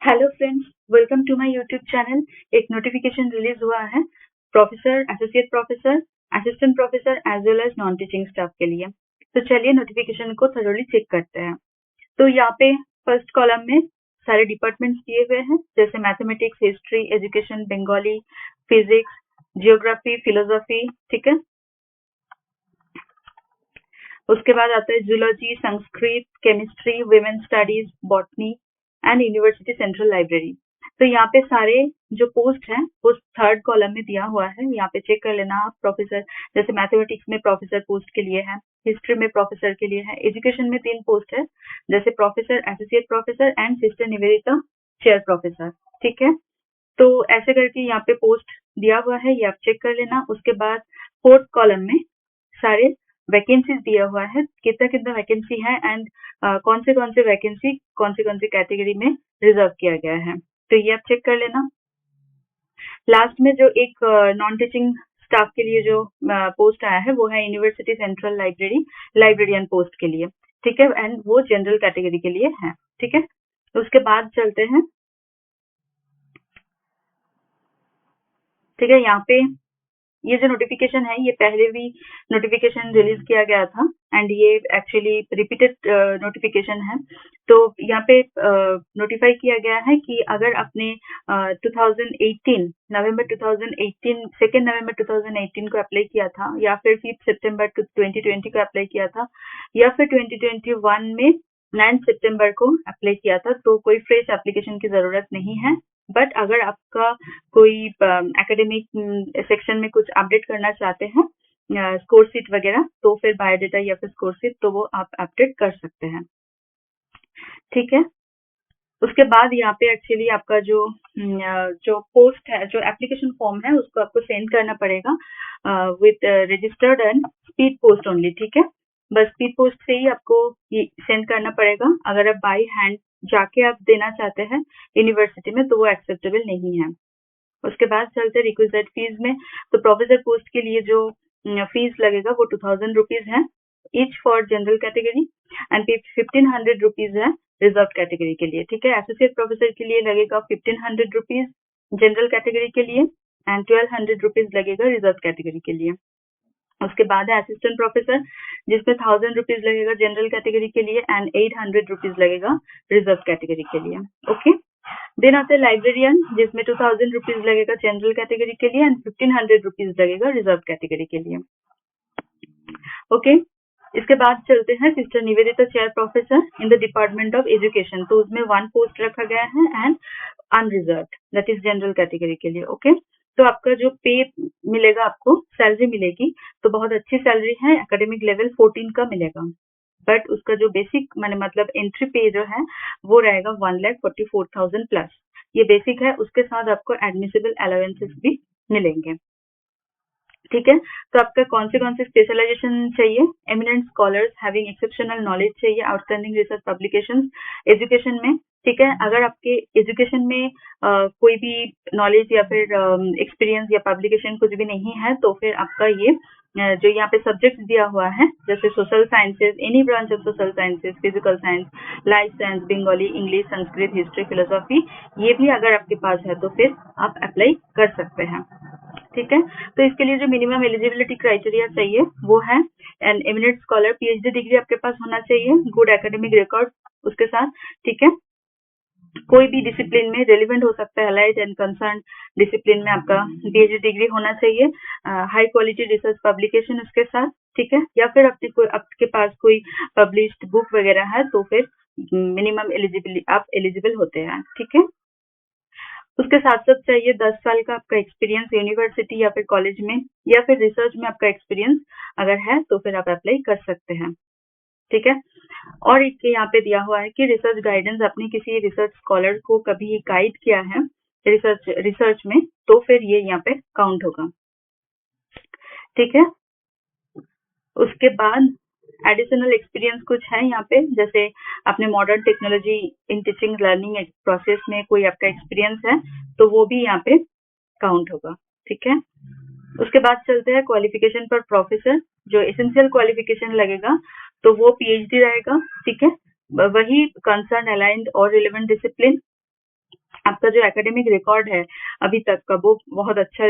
Hello friends, welcome to my YouTube channel. एक notification release हुआ है professor, associate professor, assistant professor as well as non teaching staff के लिए। तो चलिए नोटिफिकेशन को थोड़ी चेक करते हैं। तो यहाँ पे फर्स्ट कॉलम में सारे डिपार्टमेंट्स दिए हुए हैं, जैसे mathematics, history, education, Bengali, physics, geography, philosophy. ठीक है, उसके बाद आता है zoology, Sanskrit, chemistry, women studies, botany and university central library. तो यहाँ पे सारे जो पोस्ट है वो थर्ड कॉलम में दिया हुआ है। यहाँ पे चेक कर लेना आप। प्रोफेसर, जैसे मैथमेटिक्स में प्रोफेसर पोस्ट के लिए है, हिस्ट्री में प्रोफेसर के लिए है, एजुकेशन में 3 पोस्ट है, जैसे professor, associate professor and sister Nivedita chair professor. ठीक है, तो ऐसे करके यहाँ पे पोस्ट दिया हुआ है, ये आप चेक कर लेना। उसके बाद फोर्थ कॉलम में सारे वैकेंसीज दिया हुआ है, कितना कितना वैकेंसी है एंड कौन से वैकेंसी कौन से कैटेगरी में रिजर्व किया गया है, तो ये आप चेक कर लेना। लास्ट में जो एक नॉन टीचिंग स्टाफ के लिए जो पोस्ट आया है वो है university central library librarian post के लिए। ठीक है, एंड वो जनरल कैटेगरी के लिए है। ठीक है, तो उसके बाद चलते हैं। ठीक है, यहाँ पे ये जो नोटिफिकेशन है ये पहले भी नोटिफिकेशन रिलीज किया गया था एंड ये एक्चुअली रिपीटेड नोटिफिकेशन है। तो यहाँ पे नोटिफाई किया गया है कि अगर आपने 2018 नवंबर 2018 2 नवंबर 2018 को अप्लाई किया था, या फिर 5 सितंबर 2020 को अप्लाई किया था, या फिर 2021 में 9 सितंबर को अप्लाई किया था, तो कोई फ्रेश एप्लीकेशन की जरूरत नहीं है। बट अगर आपका कोई एकेडमिक सेक्शन में कुछ अपडेट करना चाहते हैं, स्कोर शीट वगैरह, तो फिर बायोडाटा या फिर स्कोर शीट, तो वो आप अपडेट कर सकते हैं। ठीक है, उसके बाद यहाँ पे एक्चुअली आपका जो पोस्ट है, जो एप्लीकेशन फॉर्म है, उसको आपको सेंड करना पड़ेगा with registered and speed post only. ठीक है, बस स्पीड पोस्ट से ही आपको सेंड करना पड़ेगा। अगर आप बाई हैंड जाके आप देना चाहते हैं यूनिवर्सिटी में, तो वो एक्सेप्टेबल नहीं है। उसके बाद चलते रिक्विजिट फीस में। तो प्रोफेसर पोस्ट के लिए जो फीस लगेगा वो 2000 रुपीज है each for general category and 1500 rupees है रिजर्व कैटेगरी के लिए। ठीक है, एसोसिएट प्रोफेसर के लिए लगेगा 1500 रुपीज जनरल कैटेगरी के लिए एंड 1200 रुपीज लगेगा रिजर्व कैटेगरी के लिए। उसके बाद है असिस्टेंट प्रोफेसर, जिसमें 1000 रुपीज लगेगा जनरल कैटेगरी के लिए एंड 800 रुपीज लगेगा रिजर्व कैटेगरी के लिए। ओके, देन आते हैं लाइब्रेरियन, जिसमें 2000 रुपीज लगेगा जनरल कैटेगरी के लिए एंड 1500 रुपीज लगेगा रिजर्व कैटेगरी के लिए। ओके, इसके बाद चलते हैं sister Nivedita chair professor in the department of education. तो उसमें 1 पोस्ट रखा गया है and unreserve, that is general category के लिए। ओके, तो आपका जो पे मिलेगा, आपको सैलरी मिलेगी, तो बहुत अच्छी सैलरी है, एकेडमिक लेवल 14 का मिलेगा। बट उसका जो बेसिक मतलब एंट्री पे जो है वो रहेगा 1,44,000 प्लस। ये बेसिक है, उसके साथ आपको एडमिसिबल अलाउंसेस भी मिलेंगे। ठीक है, तो आपका कौन से स्पेशलाइजेशन चाहिए? Eminent scholars having exceptional knowledge चाहिए, आउटस्टैंडिंग रिसर्च पब्लिकेशंस एजुकेशन में। ठीक है, अगर आपके एजुकेशन में कोई भी नॉलेज या फिर एक्सपीरियंस या पब्लिकेशन कुछ भी नहीं है, तो फिर आपका ये जो यहाँ पे सब्जेक्ट दिया हुआ है, जैसे social sciences, any branch of social sciences, physical science, life science, Bengali, English, Sanskrit, history, philosophy, ये भी अगर आपके पास है तो फिर आप अप्लाई कर सकते हैं। ठीक है, तो इसके लिए जो मिनिमम एलिजिबिलिटी क्राइटेरिया चाहिए वो है an eminent scholar, PhD degree आपके पास होना चाहिए, गुड एकेडमिक रिकॉर्ड उसके साथ। ठीक है, कोई भी डिसिप्लिन में रेलिवेंट हो सकता है, अलाइड एंड कंसर्न डिसिप्लिन में आपका पीएचडी डिग्री होना चाहिए, हाई क्वालिटी रिसर्च पब्लिकेशन उसके साथ। ठीक है, या फिर आपके पास कोई पब्लिश्ड बुक वगैरह है, तो फिर मिनिमम एलिजिबिलिटी आप एलिजिबल होते हैं। ठीक है, उसके साथ साथ चाहिए 10 साल का आपका एक्सपीरियंस यूनिवर्सिटी या फिर कॉलेज में, या फिर रिसर्च में आपका एक्सपीरियंस अगर है तो फिर आप अप्लाई कर सकते हैं। ठीक है, और एक यहाँ पे दिया हुआ है कि रिसर्च गाइडेंस, आपने किसी रिसर्च स्कॉलर को कभी गाइड किया है रिसर्च में, तो फिर ये यहाँ पे काउंट होगा। ठीक है, उसके बाद एडिशनल एक्सपीरियंस कुछ है यहाँ पे, जैसे आपने modern technology in teaching learning process में कोई आपका एक्सपीरियंस है, तो वो भी यहाँ पे काउंट होगा। ठीक है, उसके बाद चलते हैं क्वालिफिकेशन पर प्रोफेसर। जो एसेंशियल क्वालिफिकेशन लगेगा तो वो पीएचडी रहेगा। ठीक है, वही कंसर्न अलाइंड और रिलेवेंट डिसिप्लिन, आपका जो एकेडमिक रिकॉर्ड है अभी तक का वो बहुत अच्छा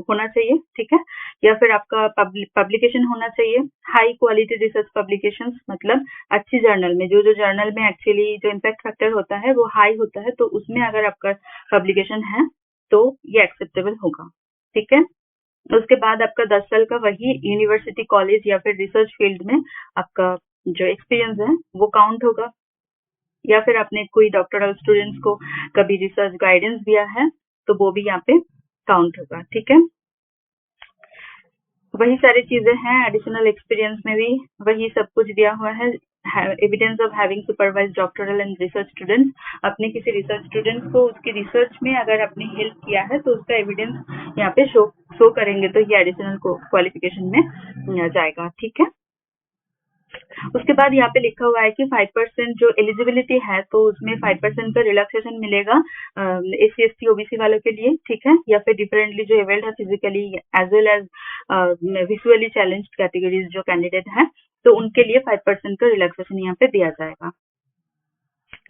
होना चाहिए, ठीक है। या फिर आपका पब्लिकेशन होना चाहिए, हाई क्वालिटी रिसर्च पब्लिकेशंस, मतलब अच्छी जर्नल में, जो जर्नल में एक्चुअली जो इम्पैक्ट फैक्टर होता है वो हाई होता है, तो उसमें अगर आपका पब्लिकेशन है तो ये एक्सेप्टेबल होगा, ठीक है। उसके बाद आपका 10 साल का वही यूनिवर्सिटी, कॉलेज या फिर रिसर्च फील्ड में आपका जो एक्सपीरियंस है वो काउंट होगा। या फिर आपने कोई डॉक्टरल स्टूडेंट्स को कभी रिसर्च गाइडेंस दिया है तो वो भी यहाँ पे काउंट होगा, ठीक है। वही सारी चीजें हैं, एडिशनल एक्सपीरियंस में भी वही सब कुछ दिया हुआ है। Evidence of having supervise doctoral and research students, अपने किसी रिसर्च स्टूडेंट्स को उसकी रिसर्च में अगर आपने हेल्प किया है तो उसका एविडेंस यहाँ पे शो करेंगे, तो ये एडिशनल क्वालिफिकेशन में जाएगा, ठीक है। उसके बाद यहाँ पे लिखा हुआ है कि 5% जो एलिजिबिलिटी है तो उसमें 5% का रिलैक्सेशन मिलेगा SC ST OBC वालों के लिए, ठीक है। या फिर डिफरेंटली जो एबल्ड है physically as well as visually challenged categories जो कैंडिडेट है, तो उनके लिए 5% का रिलैक्सेशन यहाँ पे दिया जाएगा।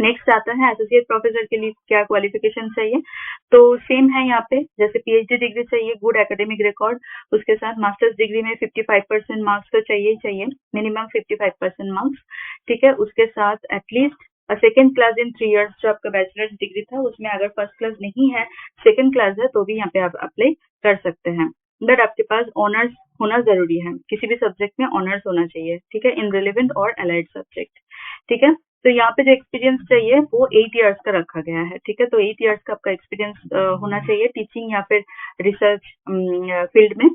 नेक्स्ट आता है एसोसिएट प्रोफेसर के लिए क्या क्वालिफिकेशन चाहिए, तो सेम है यहाँ पे, जैसे PhD डिग्री चाहिए, गुड एकेडमिक रिकॉर्ड, उसके साथ मास्टर्स डिग्री में 55% मार्क्स तो चाहिए ही चाहिए, मिनिमम 55% मार्क्स, ठीक है। उसके साथ at least second class in 3 years, जो आपका बैचलर्स डिग्री था उसमें अगर फर्स्ट क्लास नहीं है, सेकेंड क्लास है, तो भी यहाँ पे आप अप्लाई कर सकते हैं। बट आपके पास ऑनर्स होना जरूरी है, किसी भी सब्जेक्ट में ऑनर्स होना चाहिए, ठीक है, इन रिलेवेंट और अलाइड सब्जेक्ट, ठीक है। तो यहाँ पे जो एक्सपीरियंस चाहिए वो 8 इयर्स का रखा गया है, ठीक है। तो 8 इयर्स का आपका एक्सपीरियंस होना चाहिए टीचिंग या फिर रिसर्च फील्ड में,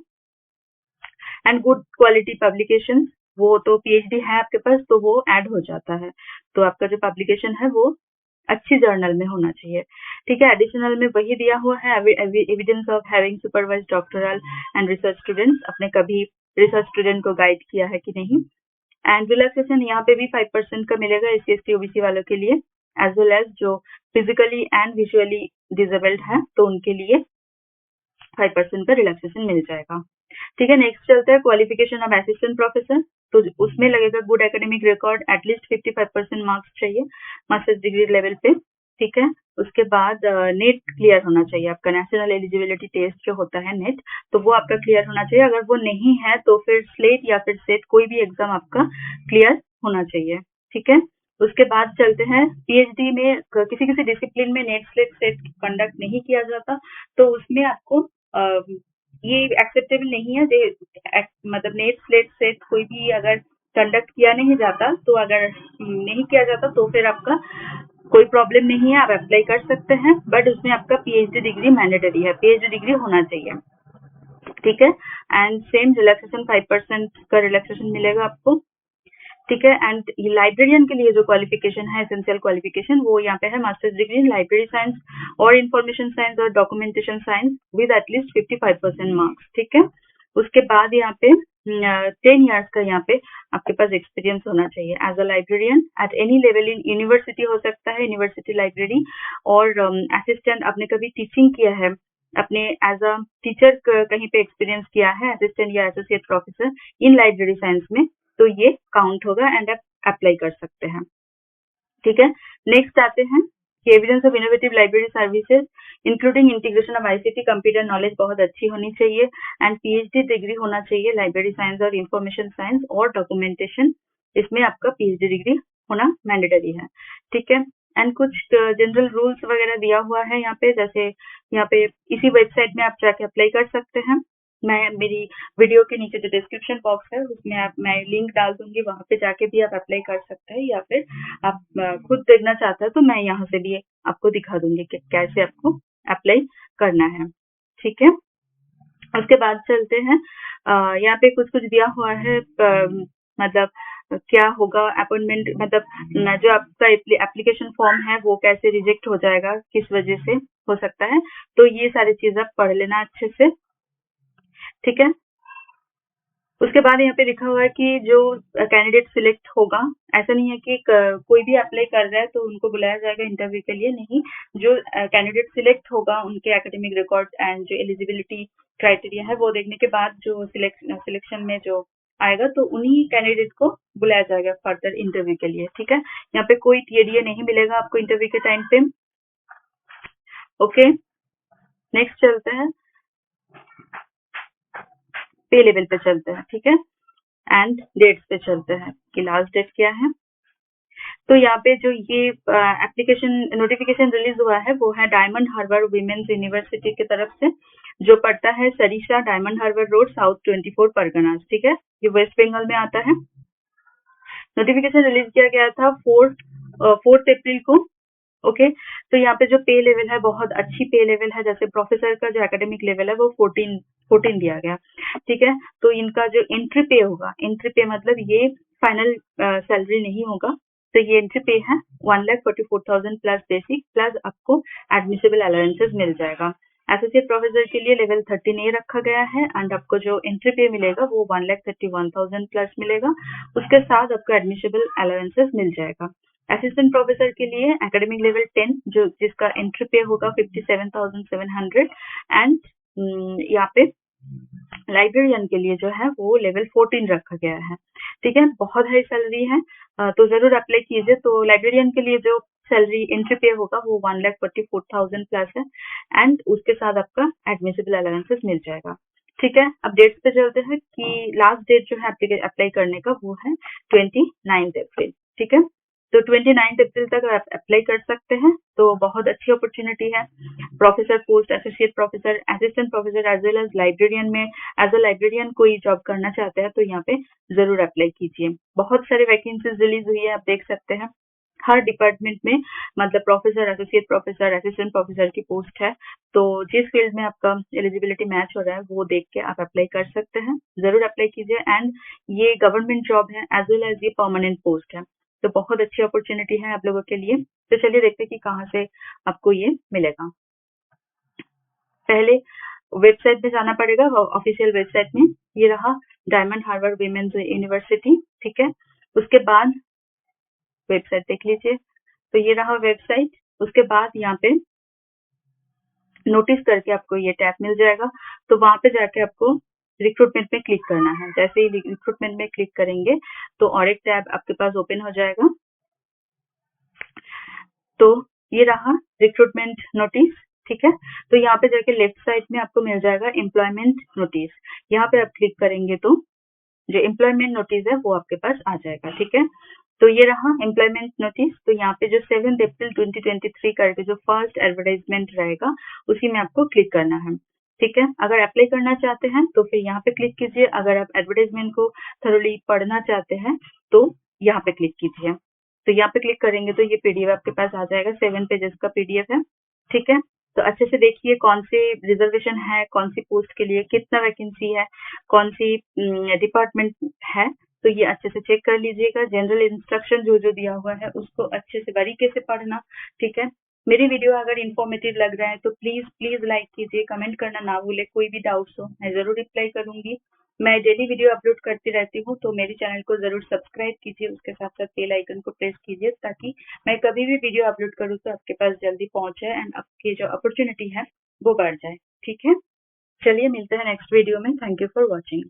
एंड गुड क्वालिटी पब्लिकेशन, वो तो PhD है आपके पास तो वो ऐड हो जाता है, तो आपका जो पब्लिकेशन है वो अच्छी जर्नल में होना चाहिए, ठीक है। एडिशनल में वही दिया हुआ है, evidence of having supervise doctoral and research students, आपने कभी रिसर्च स्टूडेंट को गाइड किया है कि नहीं। एंड रिलैक्सेशन यहाँ पे भी 5% का मिलेगा SC ST OBC वालों के लिए, एज वेल एज जो फिजिकली एंड विजुअली डिसेबल्ड है तो उनके लिए 5% का रिलैक्सेशन मिल जाएगा, ठीक है। नेक्स्ट चलता है क्वालिफिकेशन ऑफ असिस्टेंट प्रोफेसर, तो उसमें लगेगा good academic record, at least 55% marks चाहिए मास्टर्स डिग्री लेवल पे, ठीक है। उसके बाद नेट क्लियर होना चाहिए, आपका नेशनल एलिजिबिलिटी टेस्ट जो होता है नेट, तो वो आपका क्लियर होना चाहिए। अगर वो नहीं है तो फिर स्लेट या फिर सेट कोई भी एग्जाम आपका क्लियर होना चाहिए, ठीक है। उसके बाद चलते हैं PhD में, किसी किसी डिसिप्लिन में नेट स्लेट सेट कंडक्ट नहीं किया जाता, तो उसमें आपको ये एक्सेप्टेबल नहीं है, मतलब नेट स्लेट सेट कोई भी अगर कंडक्ट किया नहीं जाता, तो अगर नहीं किया जाता तो फिर आपका कोई प्रॉब्लम नहीं है, आप अप्लाई कर सकते हैं, बट उसमें आपका PhD डिग्री मैंडेटरी है, PhD डिग्री होना चाहिए, ठीक है। एंड सेम रिलैक्सेशन 5% का रिलैक्सेशन मिलेगा आपको, ठीक है। एंड लाइब्रेरियन के लिए जो क्वालिफिकेशन है, एसेंशियल क्वालिफिकेशन, वो यहाँ पे है masters degree in library science और इंफॉर्मेशन साइंस और documentation science with at least 55% marks, ठीक है। उसके बाद यहाँ पे 10 इयर्स का यहाँ पे आपके पास एक्सपीरियंस होना चाहिए as a librarian at any level in university, हो सकता है यूनिवर्सिटी लाइब्रेरी, और असिस्टेंट आपने कभी टीचिंग किया है, अपने एज अ टीचर कहीं पे एक्सपीरियंस किया है, असिस्टेंट या associate professor in library science में, तो ये काउंट होगा एंड आप अप्लाई कर सकते हैं, ठीक है। नेक्स्ट आते हैं कि evidence of innovative library services including integration of ICT, computer knowledge बहुत अच्छी होनी चाहिए, एंड PhD डिग्री होना चाहिए लाइब्रेरी साइंस और इंफॉर्मेशन साइंस और डॉक्यूमेंटेशन, इसमें आपका PhD डिग्री होना मैंडेटरी है, ठीक है। एंड कुछ जनरल रूल्स वगैरह दिया हुआ है यहाँ पे, जैसे यहाँ पे इसी वेबसाइट में आप जाके अप्लाई कर सकते हैं, मैं मेरी वीडियो के नीचे जो डिस्क्रिप्शन बॉक्स है उसमें मैं लिंक डाल दूंगी, वहां पे जाके भी आप अप्लाई कर सकते हैं, या फिर आप खुद देखना चाहते हैं तो मैं यहाँ से भी आपको दिखा दूंगी कि कैसे आपको अप्लाई करना है, ठीक है। उसके बाद चलते हैं, यहाँ पे कुछ कुछ दिया हुआ है, मतलब क्या होगा अपॉइंटमेंट, मतलब जो आपका एप्लीकेशन फॉर्म है वो कैसे रिजेक्ट हो जाएगा, किस वजह से हो सकता है, तो ये सारी चीज आप पढ़ लेना अच्छे से, ठीक है। उसके बाद यहाँ पे लिखा हुआ है कि जो कैंडिडेट सिलेक्ट होगा, ऐसा नहीं है कि कोई भी अप्लाई कर रहा है तो उनको बुलाया जाएगा इंटरव्यू के लिए, नहीं, जो कैंडिडेट सिलेक्ट होगा उनके एकेडमिक रिकॉर्ड एंड जो एलिजिबिलिटी क्राइटेरिया है वो देखने के बाद जो सिलेक्शन में जो आएगा तो उन्हीं कैंडिडेट को बुलाया जाएगा फर्दर इंटरव्यू के लिए, ठीक है। यहाँ पे कोई TDA नहीं मिलेगा आपको इंटरव्यू के टाइम पे। ओके, नेक्स्ट चलते हैं, पे लेवल पे चलते हैं, ठीक है, एंड डेट्स पे चलते हैं कि लास्ट डेट क्या है। तो यहाँ पे जो ये एप्लीकेशन नोटिफिकेशन रिलीज हुआ है वो है डायमंड हार्बर वीमेंस यूनिवर्सिटी की तरफ से, जो पड़ता है Sarisa diamond harbour road south 24 Parganas, ठीक है, ये वेस्ट बंगाल में आता है। नोटिफिकेशन रिलीज किया गया था 4 अप्रैल को। ओके, तो यहाँ पे जो पे लेवल है बहुत अच्छी पे लेवल है, जैसे प्रोफेसर का जो एकेडमिक लेवल है वो 14 दिया गया, ठीक है। तो इनका जो एंट्री पे होगा, एंट्री पे मतलब ये फाइनल सैलरी नहीं होगा, तो ये एंट्री पे है 1,44,000 प्लस बेसिक प्लस आपको एडमिसेबल अलाउंसेस मिल जाएगा। एसोसिएट प्रोफेसर के लिए लेवल 13A रखा गया है एंड आपको जो एंट्री पे मिलेगा वो 1,31,000 प्लस मिलेगा, उसके साथ आपको एडमिसेबल अलाउंसेस मिल जाएगा। असिस्टेंट प्रोफेसर के लिए एकेडमिक लेवल 10 जो जिसका एंट्री पे होगा 57,700 एंड यहाँ पे लाइब्रेरियन के लिए जो है वो लेवल 14 रखा गया है, ठीक है, बहुत हाई सैलरी है, तो जरूर अप्लाई कीजिए। तो लाइब्रेरियन के लिए जो सैलरी एंट्री पे होगा वो 1,44,000 प्लस है एंड उसके साथ आपका एडमिसेबल अलाउंसेस मिल जाएगा, ठीक है। अब डेट्स पे चलते हैं कि लास्ट डेट जो है अप्लाई करने का वो है 29 अप्रैल, ठीक है। तो 29 अप्रैल तक आप अप्लाई कर सकते हैं, तो बहुत अच्छी अपॉर्चुनिटी है। Professor post, associate professor, assistant professor as well as librarian में एज अ लाइब्रेरियन कोई जॉब करना चाहते हैं तो यहाँ पे जरूर अप्लाई कीजिए। बहुत सारे वैकेंसीज रिलीज हुई है, आप देख सकते हैं हर डिपार्टमेंट में, मतलब professor, associate professor, assistant professor की पोस्ट है, तो जिस फील्ड में आपका एलिजिबिलिटी मैच हो रहा है वो देख के आप अप्लाई कर सकते हैं, जरूर अप्लाई कीजिए। एंड ये गवर्नमेंट जॉब है एज वेल एज ये परमानेंट पोस्ट है, तो बहुत अच्छी अपॉर्चुनिटी है आप लोगों के लिए। तो चलिए देखते हैं कि कहाँ से आपको ये मिलेगा। पहले वेबसाइट पे जाना पड़ेगा, ऑफिशियल वेबसाइट में, ये रहा डायमंड हार्बर वीमेंस यूनिवर्सिटी, ठीक है। उसके बाद वेबसाइट देख लीजिए, तो ये रहा वेबसाइट। उसके बाद यहाँ पे नोटिस करके आपको ये टैब मिल जाएगा, तो वहां पे जाके आपको रिक्रूटमेंट में क्लिक करना है। जैसे ही रिक्रूटमेंट में क्लिक करेंगे तो और एक टैब आपके पास ओपन हो जाएगा, तो ये रहा रिक्रूटमेंट नोटिस, ठीक है। तो यहाँ पे जाके लेफ्ट साइड में आपको मिल जाएगा एम्प्लॉयमेंट नोटिस, यहाँ पे आप क्लिक करेंगे तो जो एम्प्लॉयमेंट नोटिस है वो आपके पास आ जाएगा, ठीक है। तो ये रहा एम्प्लॉयमेंट नोटिस, तो यहाँ पे जो 7 अप्रैल 2023 करके जो फर्स्ट एडवर्टाइजमेंट रहेगा उसी में आपको क्लिक करना है, ठीक है। अगर अप्लाई करना चाहते हैं तो फिर यहाँ पे क्लिक कीजिए, अगर आप एडवर्टाइजमेंट को थोड़ी पढ़ना चाहते हैं तो यहाँ पे क्लिक कीजिए। तो यहाँ पे क्लिक करेंगे तो ये पीडीएफ आपके पास आ जाएगा, 7 पेजेस का पीडीएफ है, ठीक है। तो अच्छे से देखिए कौन सी रिजर्वेशन है, कौन सी पोस्ट के लिए कितना वैकेंसी है, कौन सी डिपार्टमेंट है, तो ये अच्छे से चेक कर लीजिएगा। जनरल इंस्ट्रक्शन जो जो दिया हुआ है उसको अच्छे से बारीकी से पढ़ना, ठीक है। मेरी वीडियो अगर इन्फॉर्मेटिव लग रहा है तो प्लीज प्लीज लाइक कीजिए, कमेंट करना ना भूले, कोई भी डाउट्स हो मैं जरूर रिप्लाई करूंगी। मैं डेली वीडियो अपलोड करती रहती हूँ, तो मेरे चैनल को जरूर सब्सक्राइब कीजिए, उसके साथ साथ बेल आइकन को प्रेस कीजिए ताकि मैं कभी भी वीडियो अपलोड करूँ तो आपके पास जल्दी पहुंच जाए एंड आपकी जो अपॉर्चुनिटी है वो बढ़ जाए, ठीक है। चलिए मिलते हैं नेक्स्ट वीडियो में। Thank you for watching.